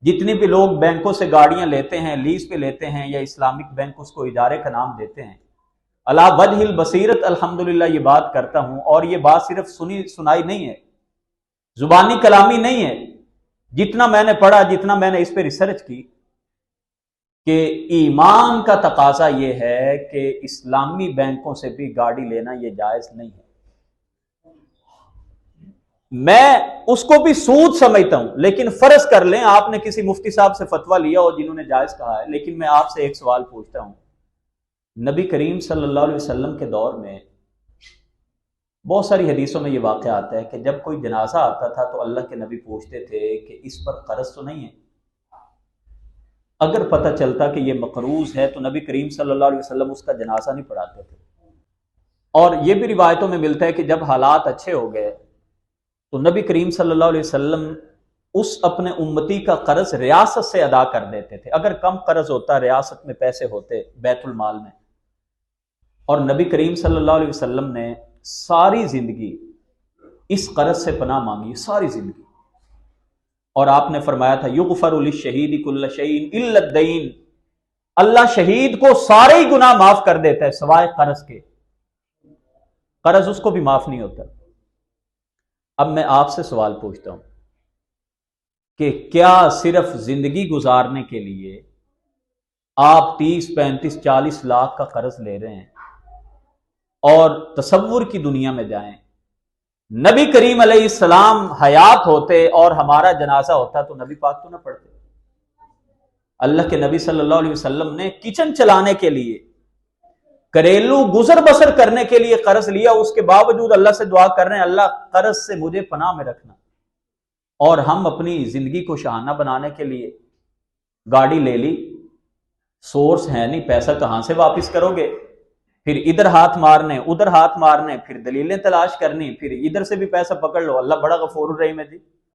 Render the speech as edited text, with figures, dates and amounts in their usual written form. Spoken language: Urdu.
جتنی بھی لوگ بینکوں سے گاڑیاں لیتے ہیں، لیز پہ لیتے ہیں، یا اسلامک بینک اس کو ادارے کا نام دیتے ہیں، علی وجہ البصیرت الحمدللہ یہ بات کرتا ہوں، اور یہ بات صرف سنی سنائی نہیں ہے، زبانی کلامی نہیں ہے، جتنا میں نے پڑھا، جتنا میں نے اس پہ ریسرچ کی، کہ ایمان کا تقاضا یہ ہے کہ اسلامی بینکوں سے بھی گاڑی لینا یہ جائز نہیں ہے۔ میں اس کو بھی سود سمجھتا ہوں، لیکن فرض کر لیں آپ نے کسی مفتی صاحب سے فتویٰ لیا اور جنہوں نے جائز کہا ہے، لیکن میں آپ سے ایک سوال پوچھتا ہوں، نبی کریم صلی اللہ علیہ وسلم کے دور میں بہت ساری حدیثوں میں یہ واقعہ آتا ہے کہ جب کوئی جنازہ آتا تھا تو اللہ کے نبی پوچھتے تھے کہ اس پر قرض تو نہیں ہے؟ اگر پتہ چلتا کہ یہ مقروض ہے تو نبی کریم صلی اللہ علیہ وسلم اس کا جنازہ نہیں پڑھاتے تھے۔ اور یہ بھی روایتوں میں ملتا ہے کہ جب حالات اچھے ہو گئے تو نبی کریم صلی اللہ علیہ وسلم اس اپنے امتی کا قرض ریاست سے ادا کر دیتے تھے۔ اگر کم قرض ہوتا، ریاست میں پیسے ہوتے بیت المال میں، اور نبی کریم صلی اللہ علیہ وسلم نے ساری زندگی اس قرض سے پناہ مانگی، ساری زندگی، اور آپ نے فرمایا تھا یغفر للشہید کل شیء الا الدین، اللہ شہید کو سارے ہی گناہ معاف کر دیتا ہے سوائے قرض کے، قرض اس کو بھی معاف نہیں ہوتا۔ اب میں آپ سے سوال پوچھتا ہوں کہ کیا صرف زندگی گزارنے کے لیے آپ 30 35 40 لاکھ کا قرض لے رہے ہیں اور تصور کی دنیا میں جائیں، نبی کریم علیہ السلام حیات ہوتے اور ہمارا جنازہ ہوتا تو نبی پاک تو نہ پڑھتے؟ اللہ کے نبی صلی اللہ علیہ وسلم نے کچن چلانے کے لیے، گھریلو گزر بسر کرنے کے لیے قرض لیا، اس کے باوجود اللہ سے دعا کر رہے ہیں اللہ قرض سے مجھے پناہ میں رکھنا، اور ہم اپنی زندگی کو شاہانہ بنانے کے لیے گاڑی لے لی، سورس ہے نہیں، پیسہ کہاں سے واپس کرو گے، پھر ادھر ہاتھ مارنے ادھر ہاتھ مارنے، پھر دلیلیں تلاش کرنی، پھر ادھر سے بھی پیسہ پکڑ لو، اللہ بڑا غفور الرحیم ہے جی۔